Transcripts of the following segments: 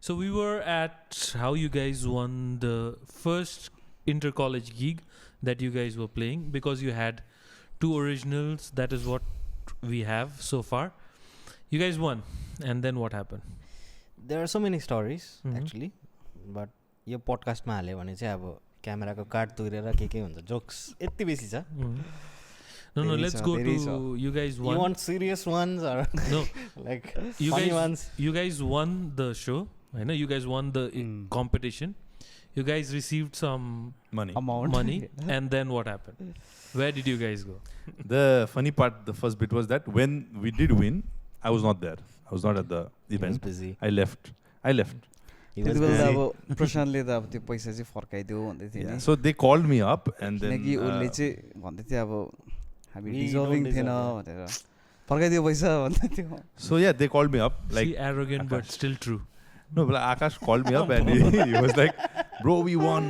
So we were at how you guys won the first inter-college gig that you guys were playing, because you had 2 originals. That is what we have so far. You guys won, and then what happened? There are so many stories Mhm. actually, but यो पडकास्टमा हाल्यो भने चाहिँ अब क्यामेराको card तुरेर के हुन्छ jokes यति बेसी छ. No, There let's is go a- to there is you guys You won. want serious ones or No, like you funny guys ones? you guys won the show. I know you guys won the competition. You guys received some Money. Amount. money, and then what happened? Where did you guys go? The funny part, the first bit was that when we did win, I was not there. I was not at the He was event. busy. I left. He was त्यति बेला busy. अब प्रशान्तले त अब त्यो पैसा चाहिँ फर्काइदियो भन्दै थियो Yeah. नि. So they called me up and then. किनकि उसले चाहिँ भन्दै थियो अब हामी We डिजर्भिङ don't थिएन deserve भनेर फर्काइदियो पैसा भन्दै थियो. So yeah, they called me up like. See, arrogant but Akash. still true. No, but Akash called me up and he was like, "Bro, we won,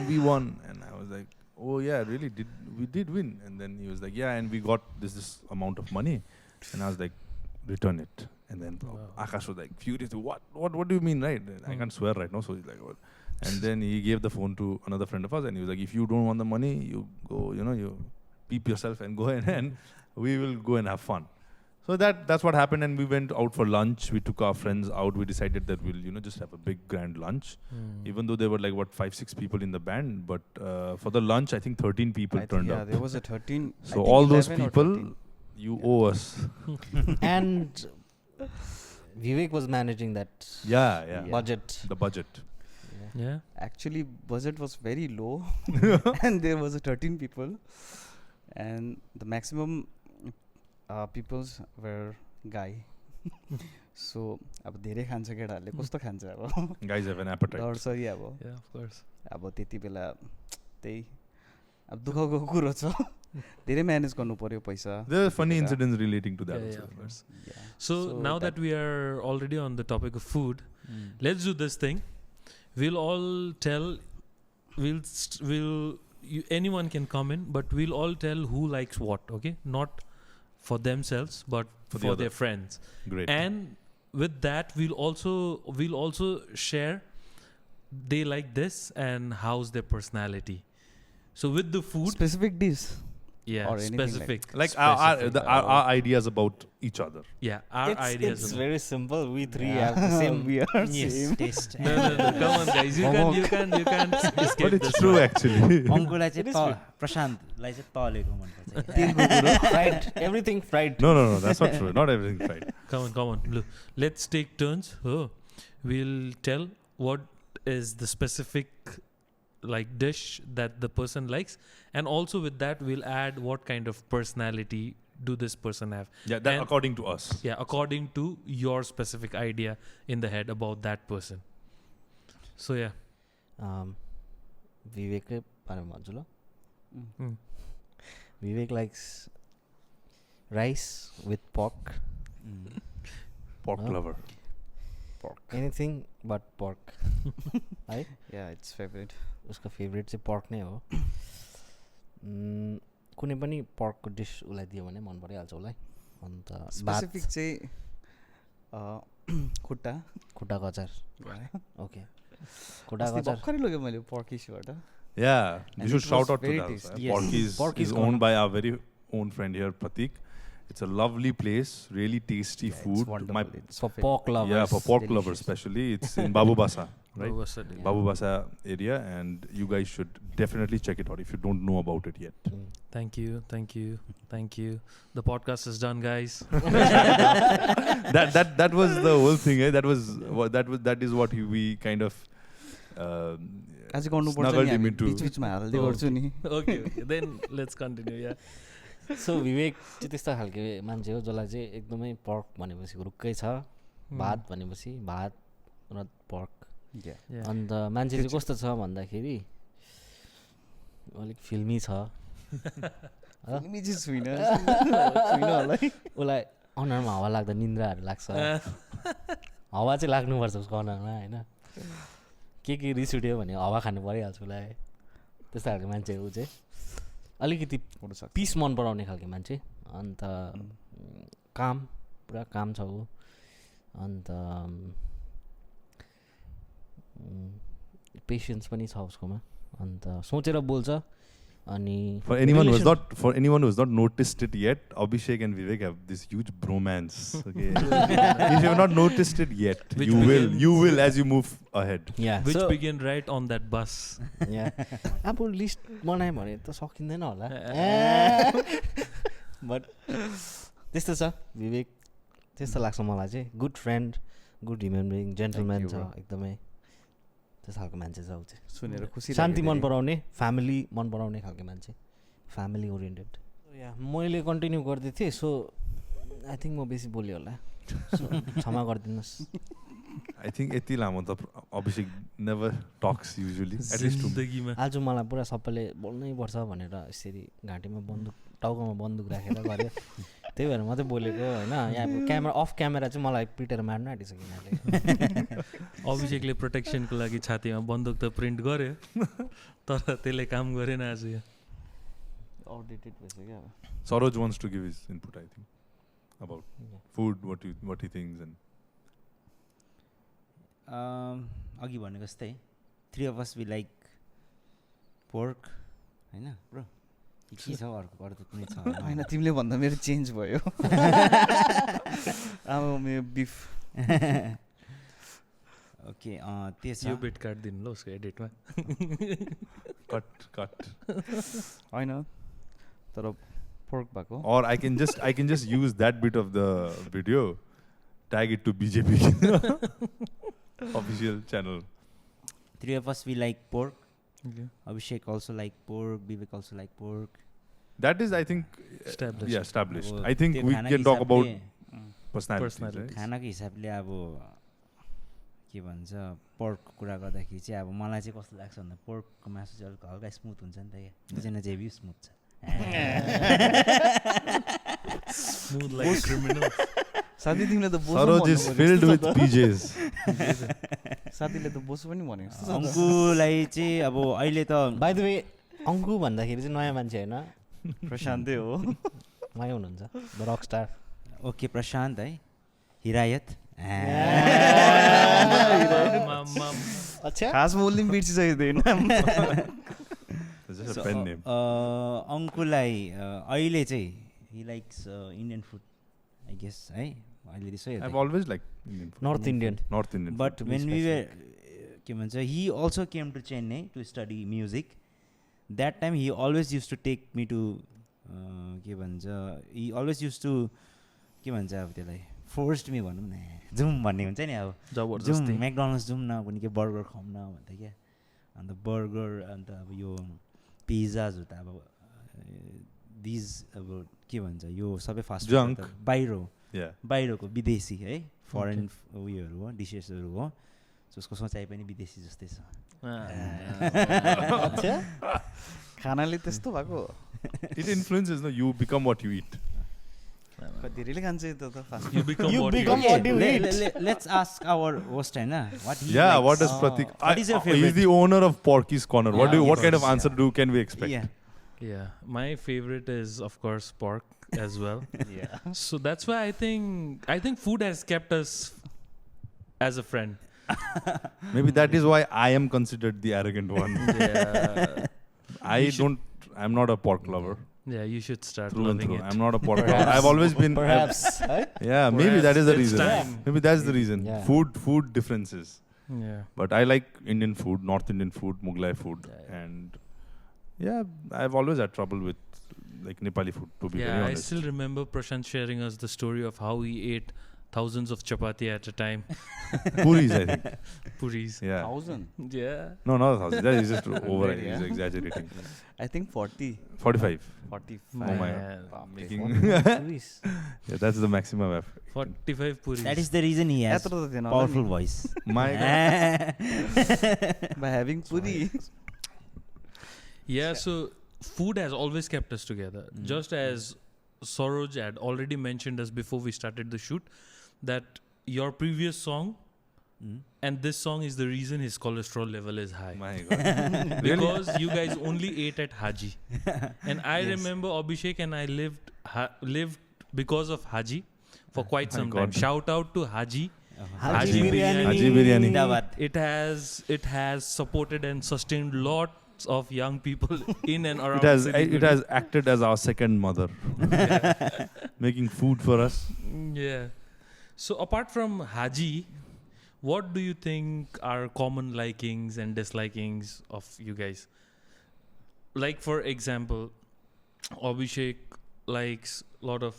and I was like, "Oh yeah, really? We did win?" And then he was like, "Yeah, and we got this amount of money," and I was like, "Return it." And then Wow. Akash was like furious. What do you mean, right? I can't swear right now, so he's like, "What?" And then he gave the phone to another friend of ours, and he was like, "If you don't want the money, you go, you peep yourself and go in, and we will go and have fun." So that's what happened, and we went out for lunch. We took our friends out. We decided that we'll just have a big grand lunch. Even though there were like 5-6 people in the band, but for the lunch I think 13 people turned Yeah, up. there was a 13. I So think all those 11 or people, 13. you owe us. And Vivek was managing that Yeah. budget. The budget. Yeah. Actually, budget was very low, and there was a 13 people, and the maximum peoples were guy. So अब धेरै खान्छ केटाहरूले कस्तो खान्छ अब Guys have an appetite. डरसरी अब Yeah, of course. अब त्यति बेला त्यही अब दुःखको कुरो छ धेरै म्यानेज गर्नु पर्यो पैसा. There are funny incidents relating to that. Yeah, also. of course. Yeah. So now that we are already on the topic of food, let's do this thing. We'll all tell. Anyone can come in, but we'll all tell who likes what. Okay, not for themselves, but For the for other. their friends. Great. And with that, we'll also share they like this and how's their personality. So with the food, Specific dish. yeah, or anything like specific. Like specific. our ideas about each other. Yeah, our ideas. It's about- very simple. We three Yeah. have the same We are Yes, same. taste. No, come on, guys. You can't escape But it's this true one. actually. अङ्कुलाई चाहिँ It is प्रशान्तलाई चाहिँ तलेको मनपर्छ. तेलको कुरो fried. Everything fried. No, that's not true. Not everything fried. Come on. Look, let's take turns. We'll tell what is the specific dish that the person likes, and also with that we'll add what kind of personality do this person have. Yeah, that And- according to us. Yeah, according to your specific idea in the head about that person. So yeah. विवेककै बारेमा भन्छु ल. Mm. Vivek likes rice with pork. Pork No. lover. Anything but pork. है Yeah, it's favorite. उसको favourite चाहिँ Perk नै हो. कुनै पनि पर्कको डिस उसलाई दियो भने मन परिहाल्छ उसलाई. अन्त Specific चाहिँ खुट्टा. खुट्टाको अचार. ओके खुट्टाको अस्ति अचार. भर्खरै लगेँ मैले पर्किसबाट. Yeah, we And should it shout was out to very that. tasty. Yes. Pork is gone. owned by our very own friend here, Pratik. It's a lovely place, really tasty It's food. wonderful. It's For favorite. pork lovers. Yeah, for pork lovers delicious. especially. It's in Babubasa, right? Babubasa. Babubasa area, and you guys should definitely check it out if you don't know about it yet. Thank you. The podcast is done, guys. that was the whole thing. That is what we kind of आज गर्नुपर्छ snuggled नि him हामी into. बिचबिचमा हाल्दै गर्छु नि. Okay. Then let's continue. Yeah. सो विवेक चाहिँ त्यस्तो खालको मान्छे हो जसलाई चाहिँ एकदमै पर्क भनेपछि रुक्कै छ. भात भनेपछि भात र पर्क. Yeah. अन्त मान्छे चाहिँ कस्तो छ भन्दाखेरि अलिक फिल्मी छ. फिल्मी चाहिँ छुइनँ होला है. उसलाई अनुहारमा हावा लाग्दा निन्द्राहरू लाग्छ. हावा चाहिँ लाग्नुपर्छ उसको अनुहारमा होइन. के रिस उठ्यो भने हावा खानु परिहाल्छ उसलाई. त्यस्तो खालको मान्छे ऊ चाहिँ अलिकति पिस मन पराउने खालको मान्छे. अन्त पुरा काम छ ऊ. अन्त पेसेन्स पनि छ उसकोमा अन्त सोचेर बोल्छ अनि For anyone who has not noticed it yet, Abhishek and Vivek have this huge bromance. Okay, if you have not noticed it yet, Which you will as you move ahead. Which begin right on that bus. अब list बनायो भने त सकिँदैन होला but त्यस्तो छ विवेक त्यस्तो लाग्छ मलाई चाहिँ good friend good human being gentleman छ एकदमै त्यस्तो खालको मान्छे छ ऊ चाहिँ सुनेर खुसी शान्ति मन पराउने फ्यामिली मन पराउने खालको मान्छे फ्यामिली ओरिएन्टेड मैले कन्टिन्यू गर्दै थिएँ सो आई थिङ्क म बेसी बोलेँ होला क्षमा गरिदिनुहोस् I think यति लामो त Abhishek never talks usually. At least to me. आज मलाई पुरा सबैले बोल्नै पर्छ भनेर यसरी घाँटीमा बन्दुक टाउकोमा बन्दुक राखेर गऱ्यो त्यही भएर मात्रै बोलेको होइन यहाँ क्यामेरा अफ क्यामेरा चाहिँ मलाई पिटेर मार्नु आँटिसक्यो यिनीहरूले अभिषेकले प्रोटेक्सनको लागि छातीमा बन्दुक त प्रिन्ट गर्यो तर त्यसले काम गरेन आज यो आउटडेटेड भइसक्यो अब Saroj wants to give his input, I think, about food, what he thinks and अघि भनेको जस्तै 3 of us we like pork हैन ब्रो के छ अर्को कुनै छ हैन तिमीले भन्दा मेरो चेन्ज भयो अब मेरो बिफ ओके त्यस यो बिट काट दिनु ल उसको एडिटमा cut. हैन तर pork भएको Or I can just use that bit of the video, tag it to BJP official channel. 3 of us we like pork. Okay. Abhishek also like pork. Vivek also like pork. That is, I think, Established. Yeah, established. अब I think त्यो we खानाको can talk about हिसाबले- personalities. Personalities. Right? खानाको हिसाबले अब के भन्छ पोर्कको कुरा गर्दाखेरि चाहिँ अब मलाई चाहिँ कस्तो लाग्छ भन्दा पोर्कको मासु चाहिँ अलिक हल्का स्मुथ हुन्छ नि त क्या दुईजना चाहिँ हेभी स्मुथ छ Smooth like a criminal. साथी तिमीले त बोसो Saroj is filled with PJs. साथीले त बोसो पनि भनेको जस्तो छ त। अङ्कुलाई चाहिँ अब अहिले त बाइ द वे अङ्कु भन्दाखेरि चाहिँ नयाँ मान्छे होइन प्रशान्तै हो नयाँ हुनुहुन्छ द रक स्टार ओके प्रशान्त है हिरायत अच्छा खासमा उसले पनि बिर्सिसकेको थिएन It's just a pen name. अङ्कुलाई अहिले चाहिँ he likes Indian food I guess है अहिले त्यसो I've हेर्दा always liked Indian food. North Indian North Indian. But when we way के भन्छ he also came to Chennai to study music that time he always use to take me to के भन्छ हि always use to के भन्छ अब त्यसलाई forced me भनौँ न जाउँ भन्ने हुन्छ नि अब जाउँ म्याकडोनल्ड्स जाउँ न कुनै के बर्गर खाउँ न भन्दा क्या अन्त बर्गर अन्त अब यो पिज्जाजहरू त अब दिज अब के भन्छ यो सबै फास्ट Junk. फुड बाहिर हो Yeah. बाहिरको विदेशी है फरेन उयोहरू हो डिसेसहरू हो सो उसको सोचाइ पनि विदेशी जस्तै छ खानाले त्यस्तो भएको It influences, no? You become what you eat. धेरैले खान्छ त fast You become You what become you what eat. you eat. Let's ask our host होइन what Yeah, what does Pratik? What is your He's favorite? the owner of Porky's Corner. What Yeah, what kind of yes. answer can we expect? Yeah. Yeah, my favorite is of course pork as well. Yeah. So that's why I think food has kept us as a friend. Maybe that is why I am considered the arrogant one. Yeah, I'm not a pork lover. yeah, you should start Through and loving through. it. I'm not a pork lover. I've always been. perhaps Yeah, maybe that is the Perhaps reason. it's time. Maybe that's the reason. Yeah. Food differences. Yeah. But I like Indian food, North Indian food, Mughlai food, Yeah. and yeah, I've always had trouble with like Nepali food. To be very Yeah, I honest. still remember Prashant sharing us the story of how he ate thousands of chapati at a time. Puris, I think. Puris. Yeah. 1000 Yeah. No, not 1,000. That is just over. Yeah. He's exaggerating. I think 40 45. 45 Oh my. Man. Making. Puris. Yeah, that's the maximum I've. 45 puris. That is the reason he has यत्रो त थिएन powerful voice. My. by having puri Yeah, so food has always kept us together. Just as Saroj had already mentioned us before we started the shoot, that your previous song and this song is the reason his cholesterol level is high. My God. Because you guys only ate at Haji. And I remember Abhishek and I lived because of Haji for quite My some God. time. Shout out to Haji Haji biryani. Haji biryani. Zindabad. It has supported and sustained lots of young people in and around. It has acted as our second mother, making food for us. Yeah. So apart from Haji, what do you think are common likings and dislikings of you guys? Like for example, Abhishek likes a lot of,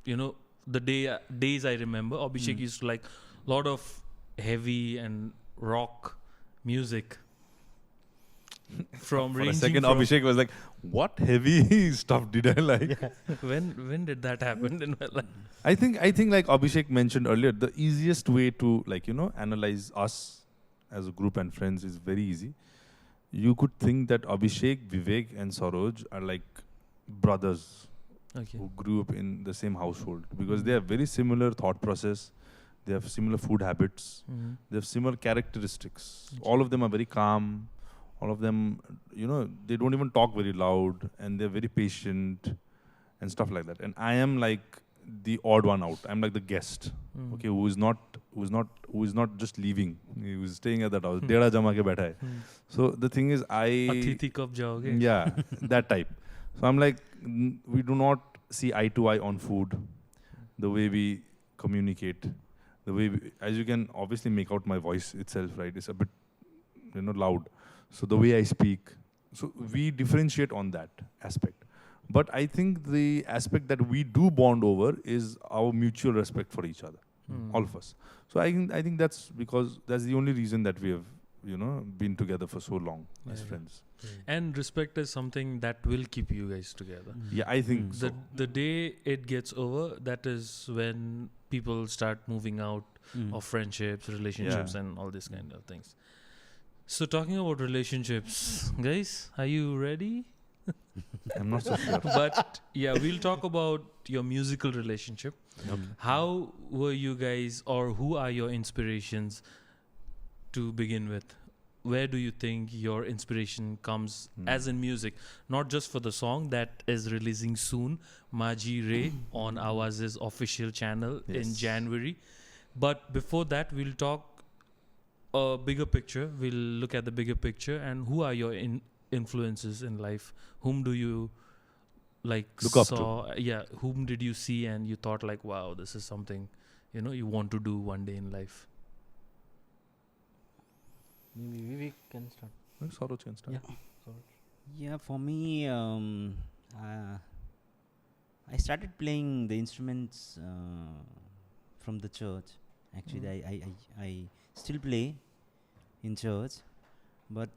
the days I remember, Abhishek used to like a lot of heavy and rock music. From For a ranging second, from- Abhishek was like, "What heavy stuff did I like?" when did that happen in my life? I think like Abhishek mentioned earlier, the easiest way to analyze us as a group and friends is very easy. You could think that Abhishek, Vivek, and Saroj are like brothers Okay. who grew up in the same household because they have very similar thought process. They have similar food habits. Mhm. They have similar characteristics. Okay. All of them are very calm. All of them, they don't even talk very loud, and they're very patient and stuff like that. And I am like the odd one out. I'm like the guest, Mm. okay, who is not just leaving. He was staying at that house. Hmm. Deda jama ke baitha hai. Hmm. So the thing is, Atithi kab jaoge? yeah, that type. So I'm like, we do not see eye to eye on food, the way we communicate, the way as you can obviously make out my voice itself, right? It's a bit, loud. So the way I speak, so we differentiate on that aspect. But I think the aspect that we do bond over is our mutual respect for each other, Hmm. all of us. So I think that's because that's the only reason that we have, been together for so long as Yeah. friends. And respect is something that will keep you guys together. Yeah, I think so. The day it gets over, that is when people start moving out of friendships, relationships, Yeah. and all these kind of things. So talking about relationships, guys, are you ready? I'm not so sure. But yeah, we'll talk about your musical relationship. How were you guys, or who are your inspirations to begin with? Where do you think your inspiration comes as in music? Not just for the song that is releasing soon, Maji Ray, on AVAZ's official channel in Yes. January. But before that, we'll talk a bigger picture. We'll look at the bigger picture and who are your influences in life? Whom do you Look up to. saw? Yeah, whom did you see and you thought like, wow, this is something you want to do one day in life? Maybe Vivek can start. Saroj can start. Yeah, for me, I started playing the instruments from the church. Actually, I still play in church, but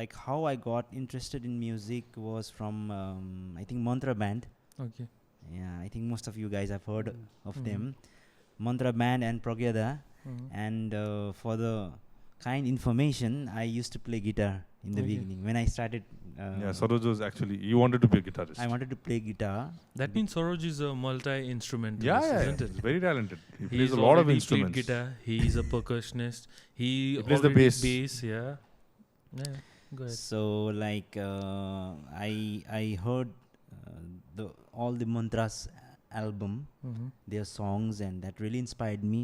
like how I got interested in music was from I think Mantra Band. Okay. Yeah, I think most of you guys have heard of Mhm. them. Mantra Band and Pragya Lama. Mhm. And for the kind information, I used to play guitar in the Okay. beginning. When I started, Yeah, Saroj was actually, he wanted to be a guitarist. I wanted to play guitar. That means Saroj is a multi-instrumentalist, yeah, isn't he's it? very talented. He plays He's a lot of already instruments. played guitar. He's a percussionist. He plays the already bass. Yeah. Yeah. Go ahead. So like I heard all the Mantras album, Mhm. their songs, and that really inspired me.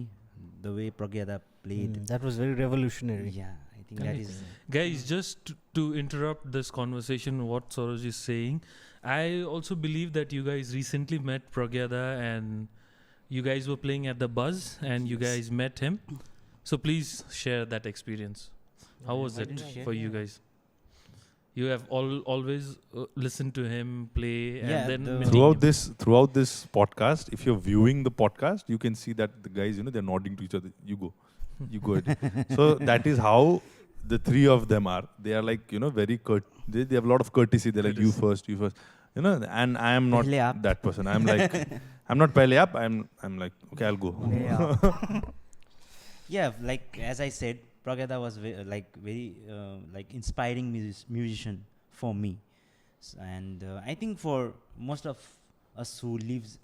The way Pragya Lama played. That was very revolutionary. Yeah, I think that is. Guys, just to interrupt this conversation, what Saroj is saying, I also believe that you guys recently met Pragya Lama and you guys were playing at the Buzz and you guys met him. So please share that experience. How was Why it didn't you for share? you guys? You have always listened to him play and Yeah, then the- meeting Throughout this podcast, if you're viewing the podcast, you can see that the guys, they're nodding to each other. You go ahead. So that is how the three of them are. They are like, very they have a lot of courtesy. They're like, you first. And I am not Pehle aap. that person. I'm like, I'm not pehle up. I'm like, okay, I'll go. Yeah, like as I said, Pragya Lama was very inspiring musician for me. And I think for most of us who lives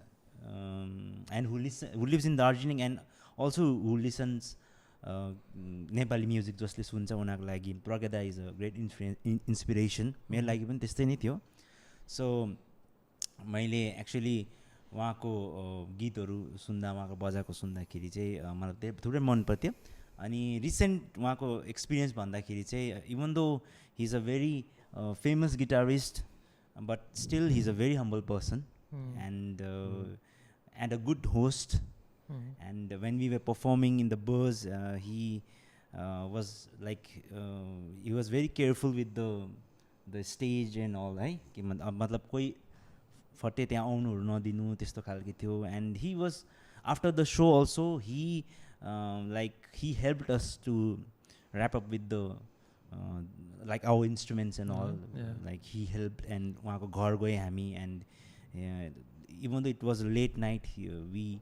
and who lives in Darjeeling and also who listens Nepali music जसले सुन्छ उनीहरूको लागि Pragya Lama is a great inspiration. मेरो लागि पनि त्यस्तै नै थियो. So मैले actually उहाँको गीतहरू सुन्दा उहाँको बजाएको सुन्दाखेरि चाहिँ मलाई थुप्रै मन पर्थ्यो अनि रिसेन्ट उहाँको एक्सपिरियन्स भन्दाखेरि चाहिँ even though he is a very famous guitarist but still he is a very humble person and a good host. And when we were performing in the bus, he was like he was very careful with the stage and all, है कि मतलब कोही फटे त्यहाँ आउनुहरू नदिनु त्यस्तो खालको थियो. And he was after the show also he like he helped us to wrap up with the like our instruments and all. Like he helped and उहाँको घर गए हामी and even though it was a late night, we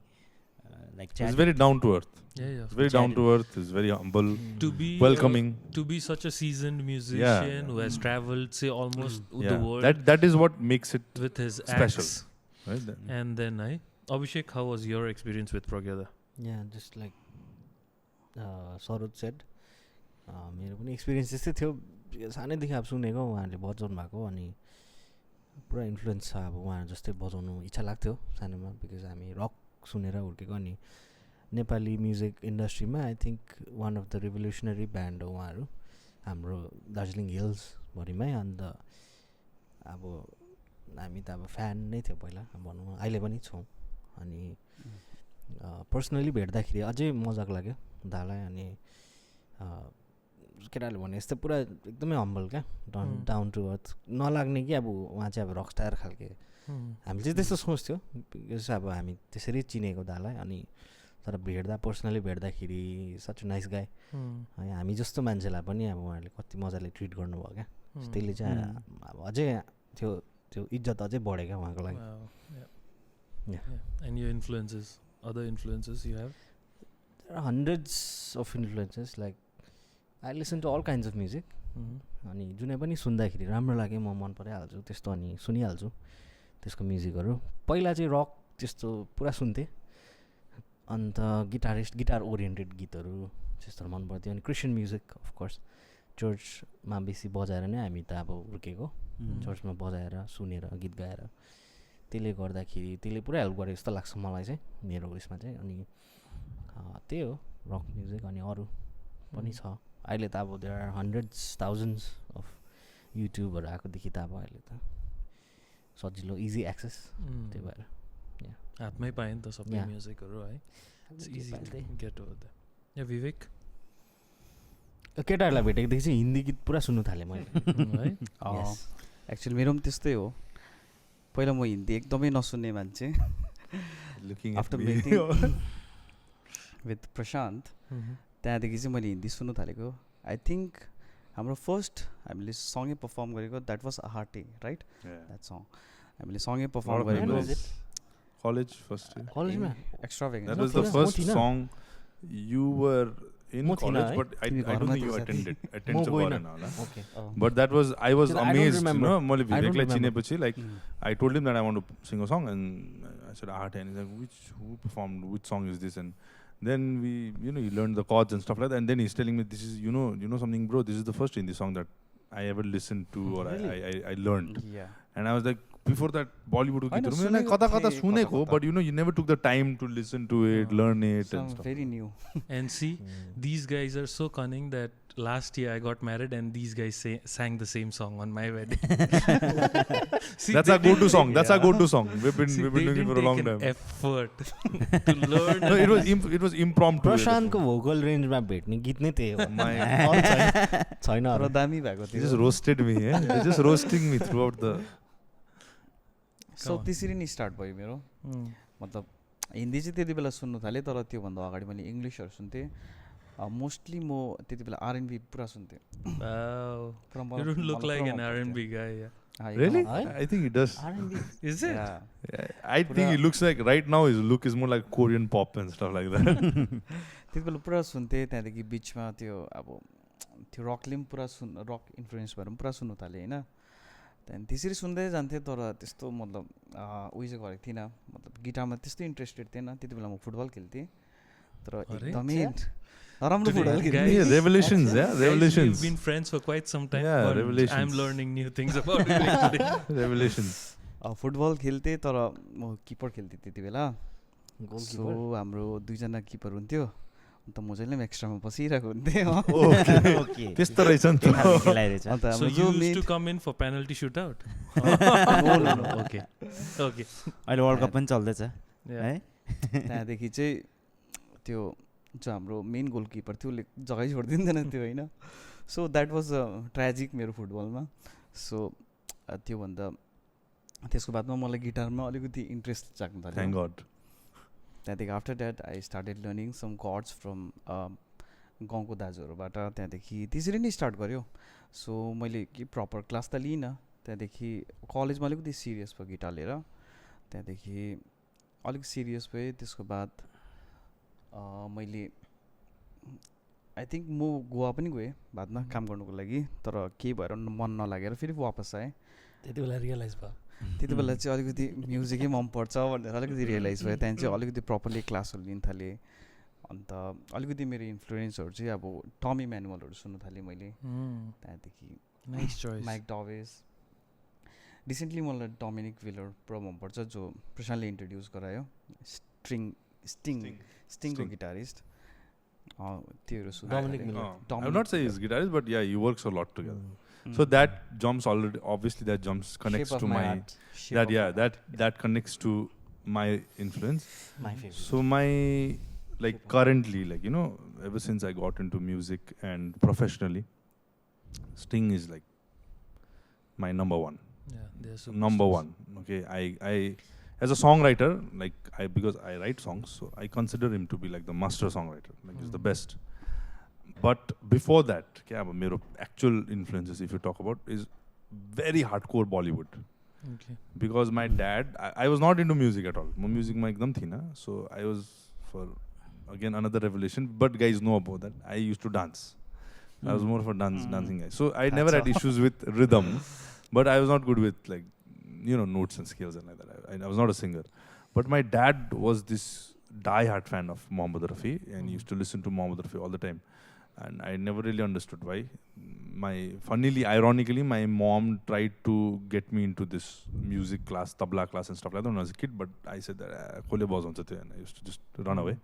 like chatted. He's very down to earth. Yeah. He's very down to earth. He's very humble, To be welcoming. To be such a seasoned musician who has traveled, say, almost the world. That is what makes it with his special. acts. Right? And then, Abhishek, how was your experience with Pragya? Yeah, just like Saroj said, मेरो पनि experience त्यस्तै थियो. सानैदेखि अब सुनेको उहाँहरूले बजाउनु भएको अनि पुरा इन्फ्लुएन्स छ. अब उहाँ जस्तै बजाउनु इच्छा लाग्थ्यो सानोमा बिकज हामी रक सुनेर हुर्केको. अनि नेपाली म्युजिक इन्डस्ट्रीमा I think one of the revolutionary band हो उहाँहरू हाम्रो दार्जिलिङ हिल्सभरिमै. अन्त अब हामी त अब फ्यान नै थियो पहिला भनौँ, अहिले पनि छौँ. अनि पर्सनली भेट्दाखेरि अझै मजाको लाग्यो दालाई. अनि केटाहरूले भने यस्तो पुरा एकदमै हम्बल क्या, डाउन टु अर्थ नलाग्ने कि अब उहाँ चाहिँ अब रकस्टार खालके. हामीले चाहिँ त्यस्तो सोच्थ्यो बिकज अब हामी त्यसरी चिनेको दालाई. अनि तर भेट्दा पर्सनली भेट्दाखेरि सच नाइस गाई. हामी जस्तो मान्छेलाई पनि अब उहाँहरूले कति मजाले ट्रिट गर्नुभयो क्या. त्यसले चाहिँ अब अझै त्यो इज्जत अझै बढ्यो क्या उहाँको लागि. And your influences, other influences you have? There are hundreds of influences. Like I listen to all kinds of music. अनि जुनै पनि सुन्दाखेरि राम्रो लाग्यो म मन परिहाल्छु त्यस्तो अनि सुनिहाल्छु त्यसको म्युजिकहरू. पहिला चाहिँ रक त्यस्तो पुरा सुन्थेँ. अन्त गिटार ओरिएन्टेड गीतहरू त्यस्तोहरू मन पर्थ्यो. अनि क्रिस्चियन म्युजिक अफकोर्स चर्चमा बेसी बजाएर नै हामी त अब हुर्केको. चर्चमा बजाएर सुनेर गीत गाएर त्यसले गर्दाखेरि त्यसले पुरा हेल्प गरेको जस्तो लाग्छ मलाई चाहिँ मेरो उयसमा चाहिँ. अनि त्यही हो रक म्युजिक. अनि अरू पनि छ अहिले त अब there are hundreds thousands of युट्युबहरू आएकोदेखि त अब अहिले त सजिलो इजी एक्सेस. त्यही भएर हातमै पाएँ नि त सबै म्युजिकहरू है. Gate over that. या विवेक केटाहरूलाई भेटेकोदेखि चाहिँ हिन्दी गीत पुरा सुन्नु थालेँ मैले है. एक्चुअली मेरो पनि त्यस्तै हो. पहिला म हिन्दी एकदमै नसुन्ने मान्छे. आफ्टर मिटिङ विथ प्रशान्त त्यहाँदेखि चाहिँ मैले हिन्दी सुन्नु थालेको. आई थिङ्क हाम्रो फर्स्ट हामीले सँगै पर्फर्म गरेको द्याट वाज हार्टे राइट. द्याट सङ हामीले सँगै पर्फर्म गरेको college first year. कलेजमा एक्स्ट्राभेगेन्स. That was the first song you were in college, but I don't think you attended Okay. But that was I was Because I don't amazed. remember. मैले I don't विवेकलाई remember. चिनेपछि like I told him that I want to sing a song and I said art and he's like who performed which song is this, and then we you learned the chords and stuff like that, and then he's telling me this is you know something bro, this is the first Hindi song that I ever listened to or I learned. And I was like before that Bollywood गीतहरु मैले कता सुनेको, but you never took the time to listen to it, learn it and stuff. Very new. And see, these guys are so cunning that last year I got married and these guys sang the same song on my wedding. See, that's our go-to song. That's our go-to song. We've been looking for a long time. Effort to learn. No, it was impromptu. प्रशान्तको भोकल रेन्जमा भेट्ने गीत नै त्यही हो. छैन र दामी भएको He थियो. just roasted me. He just roasting me throughout the. सो त्यसरी नै स्टार्ट भयो मेरो. मतलब हिन्दी चाहिँ त्यति बेला सुन्नु थालेँ, तर त्योभन्दा अगाडि मैले इङ्ग्लिसहरू सुन्थेँ. मोस्टली म त्यति बेला R&B पुरा सुन्थेँ. Wow. You don't look like an R&B guy. Yeah. Really? I think he does. R&B. Is it? Yeah. I think he looks like right now his look is more like Korean pop and stuff like that. त्यति बेला पुरा सुन्थेँ. त्यहाँदेखि बिचमा त्यो अब त्यो रकले पनि पुरा रक इन्फ्लुएन्स भएर पनि पुरा सुन्नु थालेँ होइन. त्यहाँदेखि त्यसरी सुन्दै जान्थेँ, तर त्यस्तो मतलब उयो चाहिँ गरेको थिइनँ. मतलब गिटारमा त्यस्तो इन्ट्रेस्टेड थिएन. त्यति बेला म फुटबल खेल्थेँ, तर एकदमै नराम्रो football खेल्थेँ. Revelations. We've been friends for quite some time. Yeah, but revelations. I'm learning new things about you today. Revelations. Football खेल्थेँ तर म किपर खेल्थेँ त्यति बेला. गोलकिपर सो हाम्रो 2जना किपर हुन्थ्यो अन्त म जहिले पनि एक्स्ट्रामा बसिरहेको हुन्थेँ. ओके त्यस्तो रहेछ नि त्यो त. खालको खेलाइरहेछ. अन्त So हाम्रो you जो used main to come in for penalty shootout? Okay. Okay. अहिले वर्ल्ड कप पनि चल्दैछ Yeah. है. त्यहाँदेखि चाहिँ त्यो जो हाम्रो मेन गोलकिपर थियो उसले जग्गै छोडिदिँदैन थियो होइन. सो द्याट वाज ट्रेजिक मेरो फुटबलमा. सो त्योभन्दा त्यसको बादमा मलाई गिटारमा अलिकति इन्ट्रेस्ट जाग्नु Thank थाल्यो. God. त्यहाँदेखि after that I started learning some chords from गाउँको दाजुहरूबाट. त्यहाँदेखि त्यसरी नै स्टार्ट गऱ्यो. सो मैले के प्रपर क्लास त लिइनँ. त्यहाँदेखि कलेजमा अलिकति सिरियस भयो गिटार लिएर. त्यहाँदेखि अलिक सिरियस भएँ. त्यसको बाद मैले आई थिङ्क म गोवा पनि गएँ बादमा काम गर्नुको लागि. तर केही भएर मन नलागेर फेरि वापस आएँ. त्यति बेला रियलाइज भयो त्यति बेला चाहिँ अलिकति म्युजिकै मनपर्छ भनेर अलिकति रियलाइज भयो. त्यहाँदेखि चाहिँ अलिकति प्रपरली क्लासहरू लिन थालेँ. अन्त अलिकति मेरो इन्फ्लुएन्सहरू चाहिँ अब टमी म्यानुअलहरू सुन्नु थालेँ मैले. त्यहाँदेखि Nice choice. माइक डवेस. रिसेन्टली मलाई डोमिनिक विलर पुरा मनपर्छ जो प्रशान्तले इन्ट्रोड्युस गरायो. स्टिङको गिटारिस्ट. त्योहरू सुन्नु Dominic थालेँ. Miller. I would not say he's guitarist, but yeah, he works a lot together. So that jumps already. Obviously, that jumps connects Shape of to my Heart. Shape that of yeah My Heart. that connects to my influence. My favorite. So my like currently like you know ever since I got into music and professionally, Sting is like my number one. Yeah, they're Number superstars. one. Okay, I as a songwriter, like because I write songs, so I consider him to be like the master songwriter. Like he's the best. But before that, kya ab mero actual influences, if you talk about, is very hardcore Bollywood. Okay. Because my dad, I was not into music at all. My music ma ekdam thi na. So I was for again another revelation. But guys know about that. I used to dance. I was more for dancing guy. So I never had issues with rhythm, but I was not good with like notes and scales and like that. I was not a singer. But my dad was this die-hard fan of Mohammed Rafi, and he used to listen to Mohammed Rafi all the time. And I never really understood why. Ironically, my mom tried to get me into this music class, tabla class and stuff like that when I was a kid, but I said that and I used to just run away.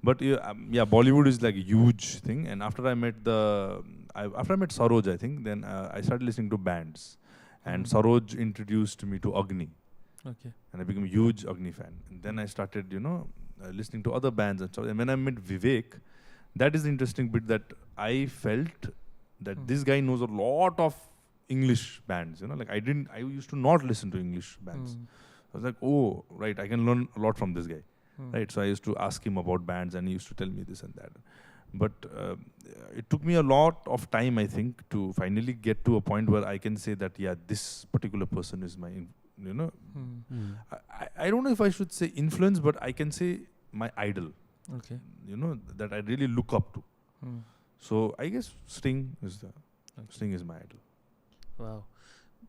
But Bollywood is like a huge thing. And after I met Saroj, I think, then I started listening to bands. And Saroj introduced me to Agni. Okay. And I became a huge Agni fan. And then I started, listening to other bands and stuff. And when I met Vivek, that is the interesting bit that I felt that this guy knows a lot of English bands. Like I used to not listen to English bands. I was like, oh, right, I can learn a lot from this guy. Right, so I used to ask him about bands and he used to tell me this and that. But it took me a lot of time, I think, to finally get to a point where I can say that, yeah, this particular person is my, I don't know if I should say influence, but I can say my idol. Okay. That I really look up to. So I guess Sting is my idol. Wow.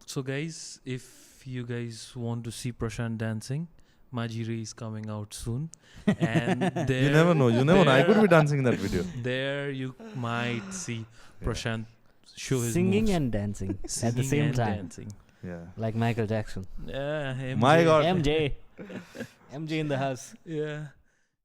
So guys, if you guys want to see Prashant dancing, Majiri is coming out soon. And there, You never know. I could be dancing in that video. There you might see Prashant show his Singing moves. and dancing at the Singing same and time. dancing. Yeah. Like Michael Jackson. Yeah, My God. MJ. MJ in the house. Yeah.